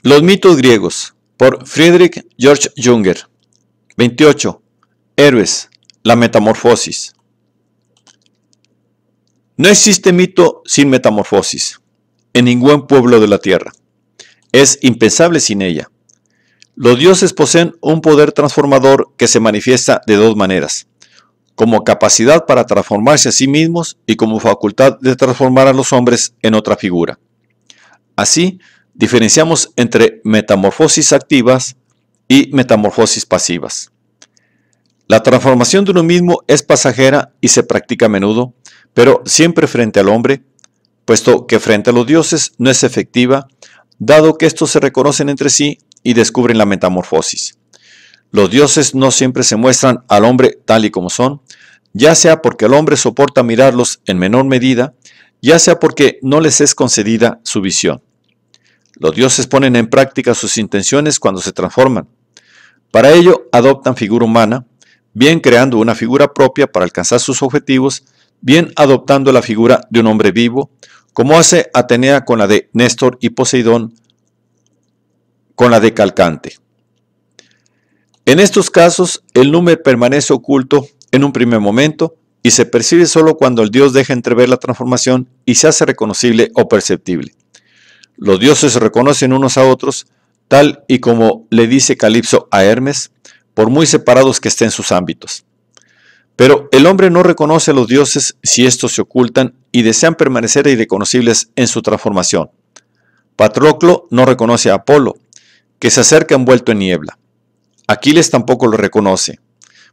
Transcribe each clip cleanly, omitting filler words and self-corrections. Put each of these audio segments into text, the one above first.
Los mitos griegos, por Friedrich Georg Junger. 28. Héroes, la metamorfosis. No existe mito sin metamorfosis, en ningún pueblo de la tierra. Es impensable sin ella. Los dioses poseen un poder transformador que se manifiesta de dos maneras, como capacidad para transformarse a sí mismos y como facultad de transformar a los hombres en otra figura. Así, diferenciamos entre metamorfosis activas y metamorfosis pasivas. La transformación de uno mismo es pasajera y se practica a menudo, pero siempre frente al hombre, puesto que frente a los dioses no es efectiva, dado que estos se reconocen entre sí y descubren la metamorfosis. Los dioses no siempre se muestran al hombre tal y como son, ya sea porque el hombre soporta mirarlos en menor medida, ya sea porque no les es concedida su visión. Los dioses ponen en práctica sus intenciones cuando se transforman. Para ello adoptan figura humana, bien creando una figura propia para alcanzar sus objetivos, bien adoptando la figura de un hombre vivo, como hace Atenea con la de Néstor y Poseidón con la de Calcante. En estos casos, el número permanece oculto en un primer momento y se percibe solo cuando el dios deja entrever la transformación y se hace reconocible o perceptible. Los dioses se reconocen unos a otros, tal y como le dice Calipso a Hermes, por muy separados que estén sus ámbitos. Pero el hombre no reconoce a los dioses si estos se ocultan y desean permanecer irreconocibles en su transformación. Patroclo no reconoce a Apolo, que se acerca envuelto en niebla. Aquiles tampoco lo reconoce,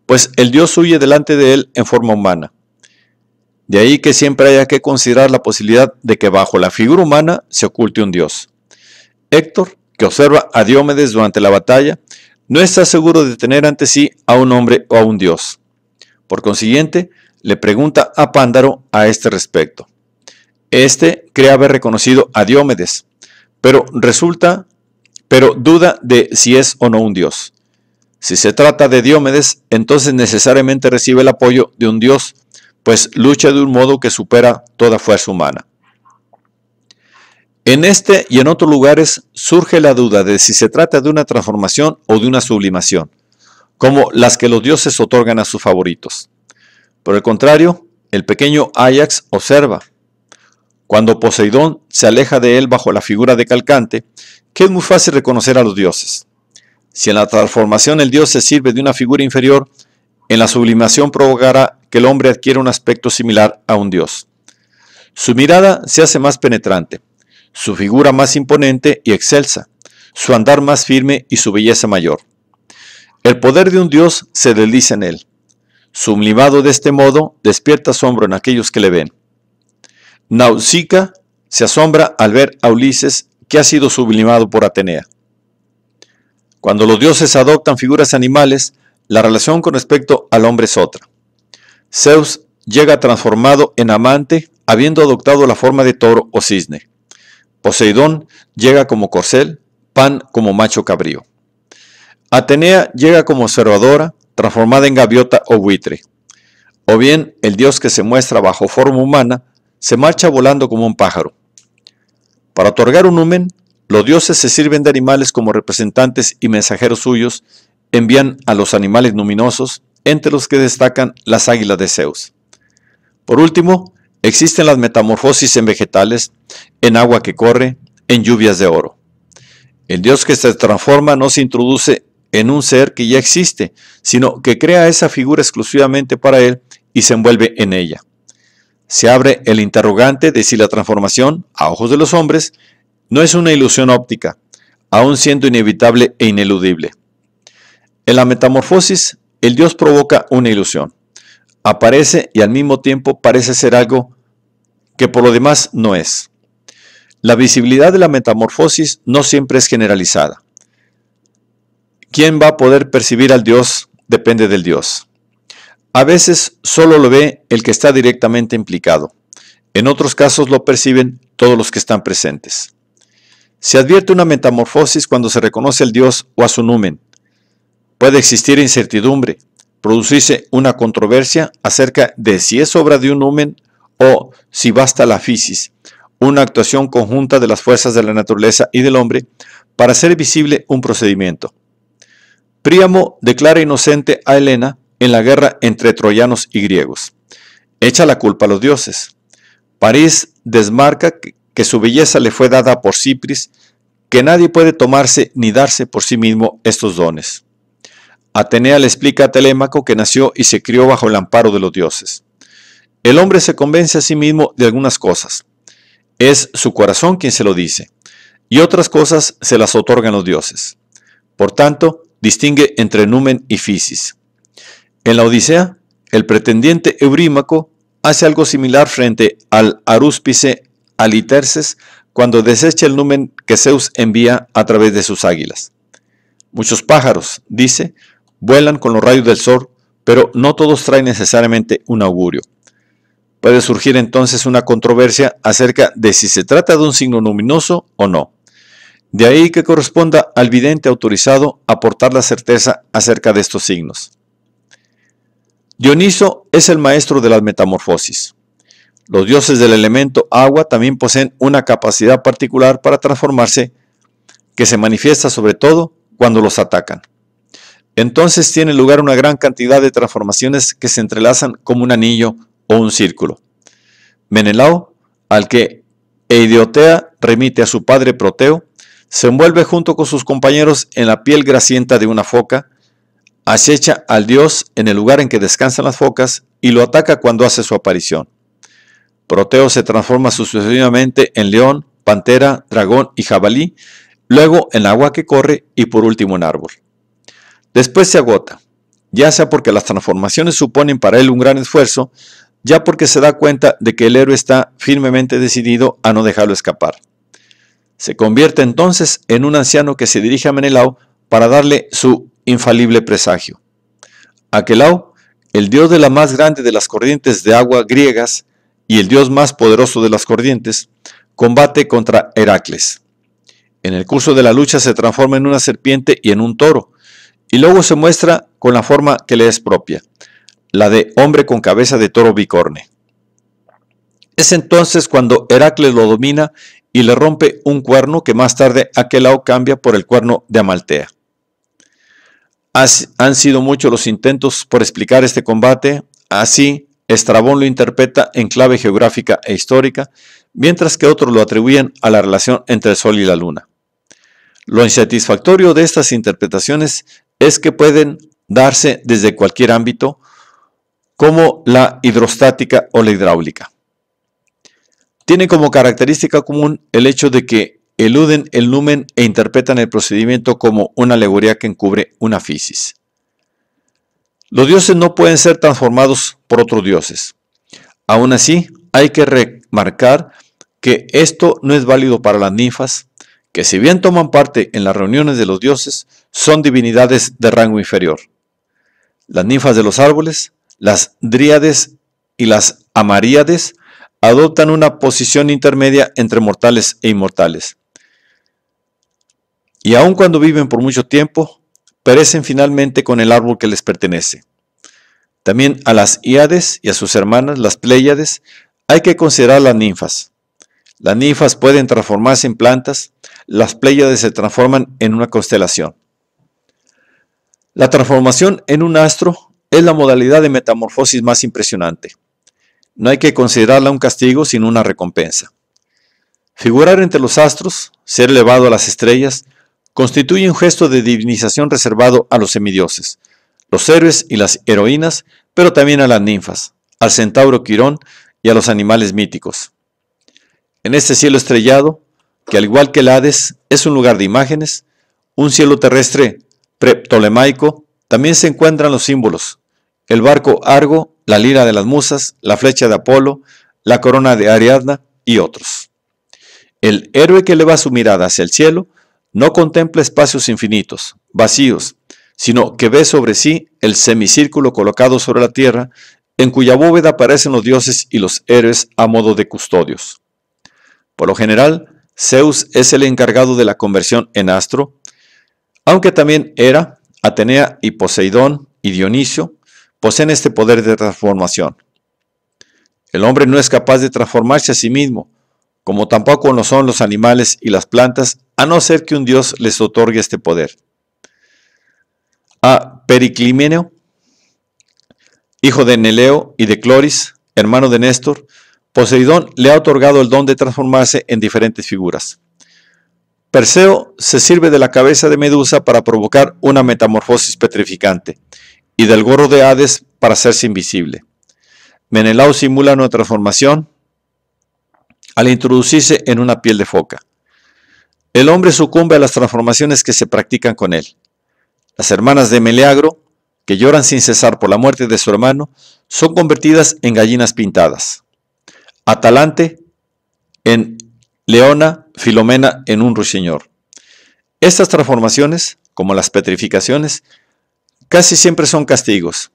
pues el dios huye delante de él en forma humana. De ahí que siempre haya que considerar la posibilidad de que bajo la figura humana se oculte un dios. Héctor, que observa a Diomedes durante la batalla, no está seguro de tener ante sí a un hombre o a un dios. Por consiguiente, le pregunta a Pándaro a este respecto. Este cree haber reconocido a Diomedes, pero duda de si es o no un dios. Si se trata de Diomedes, entonces necesariamente recibe el apoyo de un dios, pues lucha de un modo que supera toda fuerza humana. En este y en otros lugares surge la duda de si se trata de una transformación o de una sublimación, como las que los dioses otorgan a sus favoritos. Por el contrario, el pequeño Áyax observa, cuando Poseidón se aleja de él bajo la figura de Calcante, que es muy fácil reconocer a los dioses. Si en la transformación el dios se sirve de una figura inferior, en la sublimación provocará que el hombre adquiera un aspecto similar a un dios. Su mirada se hace más penetrante, su figura más imponente y excelsa, su andar más firme y su belleza mayor. El poder de un dios se desliza en él. Sublimado de este modo, despierta asombro en aquellos que le ven. Nausica se asombra al ver a Ulises, que ha sido sublimado por Atenea. Cuando los dioses adoptan figuras animales, la relación con respecto al hombre es otra. Zeus llega transformado en amante, habiendo adoptado la forma de toro o cisne. Poseidón llega como corcel, Pan como macho cabrío. Atenea llega como observadora, transformada en gaviota o buitre. O bien, el dios que se muestra bajo forma humana, se marcha volando como un pájaro. Para otorgar un numen, los dioses se sirven de animales como representantes y mensajeros suyos, envían a los animales luminosos, entre los que destacan las águilas de Zeus. Por último, existen las metamorfosis en vegetales, en agua que corre, en lluvias de oro. El dios que se transforma no se introduce en un ser que ya existe, sino que crea esa figura exclusivamente para él y se envuelve en ella. Se abre el interrogante de si la transformación, a ojos de los hombres, no es una ilusión óptica, aun siendo inevitable e ineludible. En la metamorfosis, el dios provoca una ilusión. Aparece y al mismo tiempo parece ser algo que por lo demás no es. La visibilidad de la metamorfosis no siempre es generalizada. ¿Quién va a poder percibir al dios? Depende del dios. A veces solo lo ve el que está directamente implicado. En otros casos lo perciben todos los que están presentes. Se advierte una metamorfosis cuando se reconoce al dios o a su numen. Puede existir incertidumbre, producirse una controversia acerca de si es obra de un numen o si basta la physis, una actuación conjunta de las fuerzas de la naturaleza y del hombre para hacer visible un procedimiento. Príamo declara inocente a Helena en la guerra entre troyanos y griegos. Echa la culpa a los dioses. París desmarca que su belleza le fue dada por Cipris, que nadie puede tomarse ni darse por sí mismo estos dones. Atenea le explica a Telémaco que nació y se crió bajo el amparo de los dioses. El hombre se convence a sí mismo de algunas cosas. Es su corazón quien se lo dice, y otras cosas se las otorgan los dioses. Por tanto, distingue entre numen y fisis. En la Odisea, el pretendiente Eurímaco hace algo similar frente al arúspice Aliterces cuando desecha el numen que Zeus envía a través de sus águilas. Muchos pájaros, dice, vuelan con los rayos del sol, pero no todos traen necesariamente un augurio. Puede surgir entonces una controversia acerca de si se trata de un signo luminoso o no. De ahí que corresponda al vidente autorizado aportar la certeza acerca de estos signos. Dioniso es el maestro de las metamorfosis. Los dioses del elemento agua también poseen una capacidad particular para transformarse que se manifiesta sobre todo cuando los atacan. Entonces tiene lugar una gran cantidad de transformaciones que se entrelazan como un anillo o un círculo. Menelao, al que Eidotea remite a su padre Proteo, se envuelve junto con sus compañeros en la piel grasienta de una foca, acecha al dios en el lugar en que descansan las focas y lo ataca cuando hace su aparición. Proteo se transforma sucesivamente en león, pantera, dragón y jabalí, luego en agua que corre y por último en árbol. Después se agota, ya sea porque las transformaciones suponen para él un gran esfuerzo, ya porque se da cuenta de que el héroe está firmemente decidido a no dejarlo escapar. Se convierte entonces en un anciano que se dirige a Menelao para darle su infalible presagio. Aquelao, el dios de la más grande de las corrientes de agua griegas y el dios más poderoso de las corrientes, combate contra Heracles. En el curso de la lucha se transforma en una serpiente y en un toro, y luego se muestra con la forma que le es propia, la de hombre con cabeza de toro bicorne. Es entonces cuando Heracles lo domina y le rompe un cuerno que más tarde Aquelao cambia por el cuerno de Amaltea. Han sido muchos los intentos por explicar este combate, así Estrabón lo interpreta en clave geográfica e histórica, mientras que otros lo atribuyen a la relación entre el Sol y la Luna. Lo insatisfactorio de estas interpretaciones es que pueden darse desde cualquier ámbito, como la hidrostática o la hidráulica. Tiene como característica común el hecho de que eluden el numen e interpretan el procedimiento como una alegoría que encubre una fisis. Los dioses no pueden ser transformados por otros dioses. Aún así, hay que remarcar que esto no es válido para las ninfas, que si bien toman parte en las reuniones de los dioses, son divinidades de rango inferior. Las ninfas de los árboles, las dríades y las amaríades adoptan una posición intermedia entre mortales e inmortales. Y aun cuando viven por mucho tiempo, perecen finalmente con el árbol que les pertenece. También a las Híades y a sus hermanas, las Pléyades, hay que considerar las ninfas. Las ninfas pueden transformarse en plantas, las Pléyades se transforman en una constelación. La transformación en un astro es la modalidad de metamorfosis más impresionante. No hay que considerarla un castigo, sino una recompensa. Figurar entre los astros, ser elevado a las estrellas, constituye un gesto de divinización reservado a los semidioses, los héroes y las heroínas, pero también a las ninfas, al centauro Quirón y a los animales míticos. En este cielo estrellado, que al igual que el Hades es un lugar de imágenes, un cielo terrestre pre-ptolemaico, también se encuentran los símbolos, el barco Argo, la lira de las musas, la flecha de Apolo, la corona de Ariadna y otros. El héroe que eleva su mirada hacia el cielo no contempla espacios infinitos, vacíos, sino que ve sobre sí el semicírculo colocado sobre la tierra, en cuya bóveda aparecen los dioses y los héroes a modo de custodios. Por lo general, Zeus es el encargado de la conversión en astro, aunque también Hera, Atenea y Poseidón y Dionisio poseen este poder de transformación. El hombre no es capaz de transformarse a sí mismo, como tampoco lo son los animales y las plantas a no ser que un dios les otorgue este poder. A Periclimenio, hijo de Neleo y de Cloris, hermano de Néstor, Poseidón le ha otorgado el don de transformarse en diferentes figuras. Perseo se sirve de la cabeza de Medusa para provocar una metamorfosis petrificante y del gorro de Hades para hacerse invisible. Menelao simula una transformación al introducirse en una piel de foca. El hombre sucumbe a las transformaciones que se practican con él. Las hermanas de Meleagro, que lloran sin cesar por la muerte de su hermano, son convertidas en gallinas pintadas. Atalante en leona, Filomena en un ruiseñor. Estas transformaciones, como las petrificaciones, casi siempre son castigos,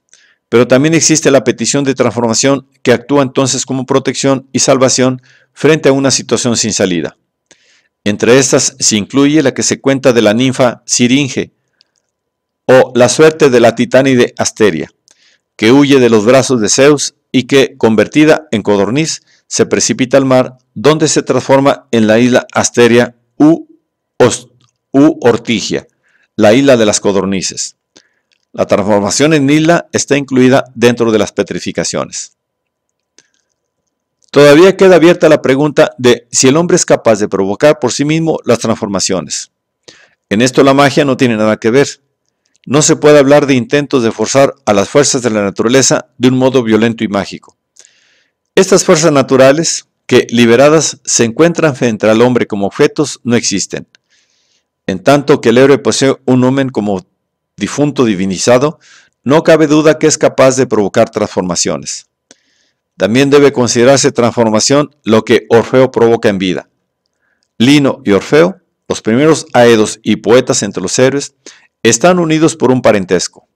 pero también existe la petición de transformación que actúa entonces como protección y salvación frente a una situación sin salida. Entre estas se incluye la que se cuenta de la ninfa Siringe o la suerte de la titánide Asteria, que huye de los brazos de Zeus y que, convertida en codorniz, se precipita al mar, donde se transforma en la isla Asteria u Ortigia, la isla de las codornices. La transformación en isla está incluida dentro de las petrificaciones. Todavía queda abierta la pregunta de si el hombre es capaz de provocar por sí mismo las transformaciones. En esto la magia no tiene nada que ver. No se puede hablar de intentos de forzar a las fuerzas de la naturaleza de un modo violento y mágico. Estas fuerzas naturales, que liberadas se encuentran frente al hombre como objetos, no existen. En tanto que el héroe posee un numen como difunto divinizado, no cabe duda que es capaz de provocar transformaciones. También debe considerarse transformación lo que Orfeo provoca en vida. Lino y Orfeo, los primeros aedos y poetas entre los héroes, están unidos por un parentesco.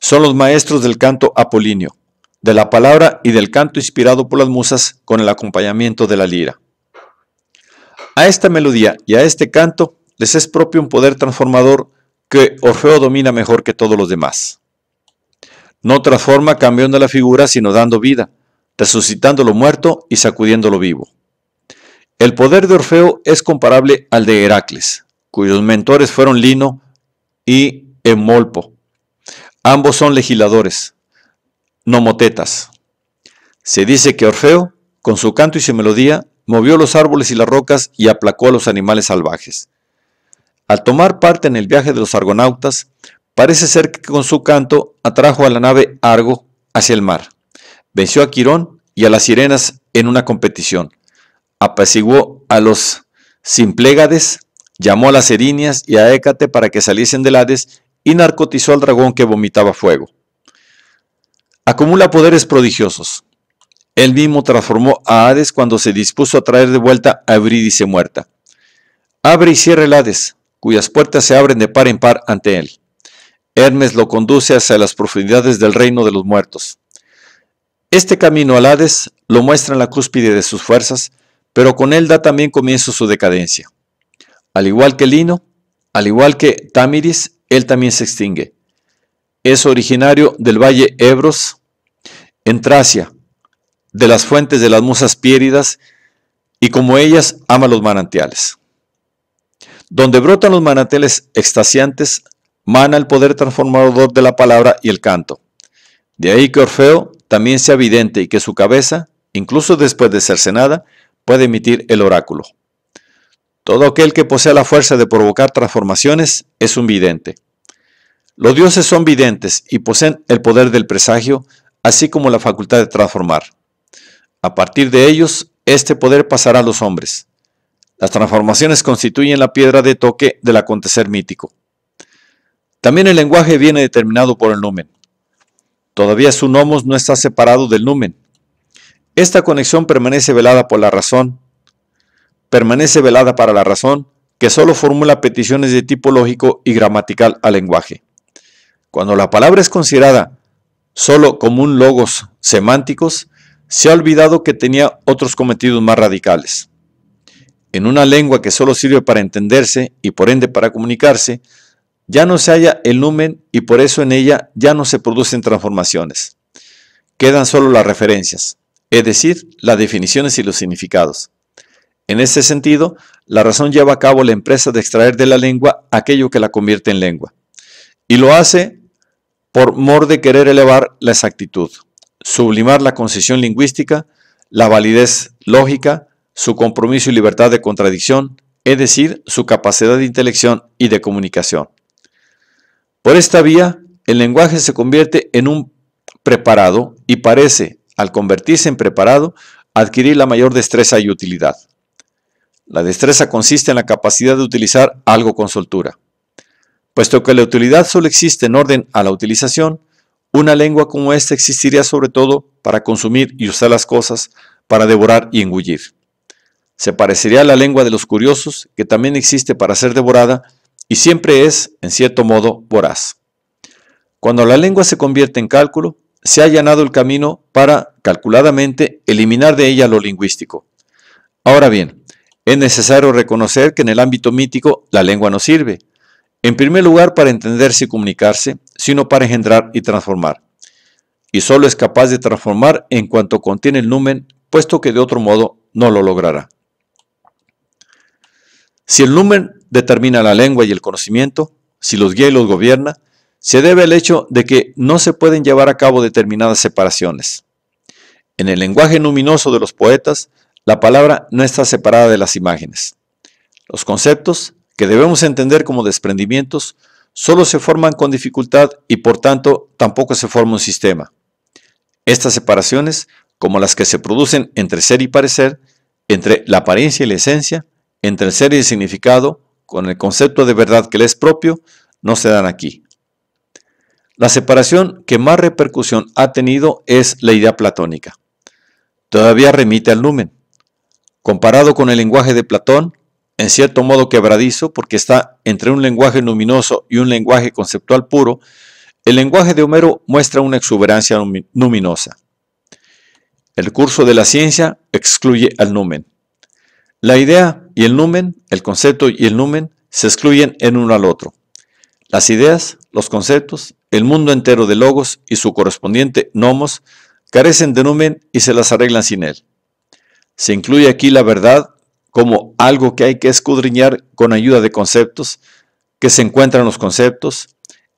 Son los maestros del canto apolíneo, de la palabra y del canto inspirado por las musas con el acompañamiento de la lira. A esta melodía y a este canto les es propio un poder transformador que Orfeo domina mejor que todos los demás. No transforma cambiando la figura, sino dando vida, resucitando lo muerto y sacudiendo lo vivo. El poder de Orfeo es comparable al de Heracles, cuyos mentores fueron Lino y Eumolpo. Ambos son legisladores, nomotetas. Se dice que Orfeo, con su canto y su melodía, movió los árboles y las rocas y aplacó a los animales salvajes. Al tomar parte en el viaje de los argonautas, parece ser que con su canto atrajo a la nave Argo hacia el mar, venció a Quirón y a las sirenas en una competición, apaciguó a los Simplégades, llamó a las Erinias y a Hécate para que saliesen del Hades y narcotizó al dragón que vomitaba fuego. Acumula poderes prodigiosos. Él mismo transformó a Hades cuando se dispuso a traer de vuelta a Eurídice muerta. Abre y cierra el Hades, cuyas puertas se abren de par en par ante él. Hermes lo conduce hacia las profundidades del reino de los muertos. Este camino al Hades lo muestra en la cúspide de sus fuerzas, pero con él da también comienzo su decadencia. Al igual que Lino, al igual que Támiris, él también se extingue. Es originario del valle Ebros, en Tracia, de las fuentes de las musas piéridas, y como ellas ama los manantiales. Donde brotan los manantiales extasiantes, mana el poder transformador de la palabra y el canto. De ahí que Orfeo también sea vidente y que su cabeza, incluso después de cercenada, puede emitir el oráculo. Todo aquel que posea la fuerza de provocar transformaciones es un vidente. Los dioses son videntes y poseen el poder del presagio, así como la facultad de transformar. A partir de ellos, este poder pasará a los hombres. Las transformaciones constituyen la piedra de toque del acontecer mítico. También el lenguaje viene determinado por el numen. Todavía su nomos no está separado del numen. Esta conexión permanece velada para la razón, que solo formula peticiones de tipo lógico y gramatical al lenguaje. Cuando la palabra es considerada solo como un logos semánticos, se ha olvidado que tenía otros cometidos más radicales. En una lengua que solo sirve para entenderse y por ende para comunicarse, ya no se halla el numen y por eso en ella ya no se producen transformaciones. Quedan solo las referencias, es decir, las definiciones y los significados. En este sentido, la razón lleva a cabo la empresa de extraer de la lengua aquello que la convierte en lengua, y lo hace por mor de querer elevar la exactitud, sublimar la concesión lingüística, la validez lógica, su compromiso y libertad de contradicción, es decir, su capacidad de intelección y de comunicación. Por esta vía, el lenguaje se convierte en un preparado y parece, al convertirse en preparado, adquirir la mayor destreza y utilidad. La destreza consiste en la capacidad de utilizar algo con soltura. Puesto que la utilidad solo existe en orden a la utilización, una lengua como esta existiría sobre todo para consumir y usar las cosas, para devorar y engullir. Se parecería a la lengua de los curiosos, que también existe para ser devorada y siempre es, en cierto modo, voraz. Cuando la lengua se convierte en cálculo, se ha allanado el camino para, calculadamente, eliminar de ella lo lingüístico. Ahora bien, es necesario reconocer que en el ámbito mítico la lengua no sirve, en primer lugar para entenderse y comunicarse, sino para engendrar y transformar. Y solo es capaz de transformar en cuanto contiene el numen, puesto que de otro modo no lo logrará. Si el numen determina la lengua y el conocimiento, si los guía y los gobierna, se debe al hecho de que no se pueden llevar a cabo determinadas separaciones. En el lenguaje luminoso de los poetas, la palabra no está separada de las imágenes. Los conceptos, que debemos entender como desprendimientos, solo se forman con dificultad y por tanto tampoco se forma un sistema. Estas separaciones, como las que se producen entre ser y parecer, entre la apariencia y la esencia, entre el ser y el significado, con el concepto de verdad que le es propio, no se dan aquí. La separación que más repercusión ha tenido es la idea platónica. Todavía remite al numen. Comparado con el lenguaje de Platón, en cierto modo quebradizo porque está entre un lenguaje luminoso y un lenguaje conceptual puro, el lenguaje de Homero muestra una exuberancia luminosa. El curso de la ciencia excluye al numen. La idea y el numen, el concepto y el numen, se excluyen en uno al otro. Las ideas, los conceptos, el mundo entero de logos y su correspondiente nomos carecen de numen y se las arreglan sin él. Se incluye aquí la verdad como algo que hay que escudriñar con ayuda de conceptos, que se encuentran en los conceptos,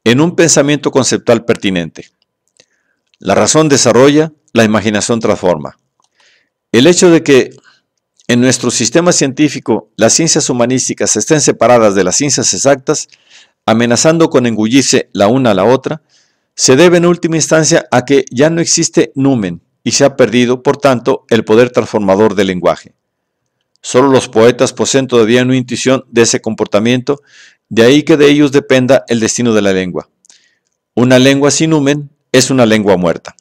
en un pensamiento conceptual pertinente. La razón desarrolla, la imaginación transforma. El hecho de que en nuestro sistema científico las ciencias humanísticas estén separadas de las ciencias exactas, amenazando con engullirse la una a la otra, se debe en última instancia a que ya no existe numen y se ha perdido, por tanto, el poder transformador del lenguaje. Solo los poetas poseen todavía una intuición de ese comportamiento, de ahí que de ellos dependa el destino de la lengua. Una lengua sin numen es una lengua muerta.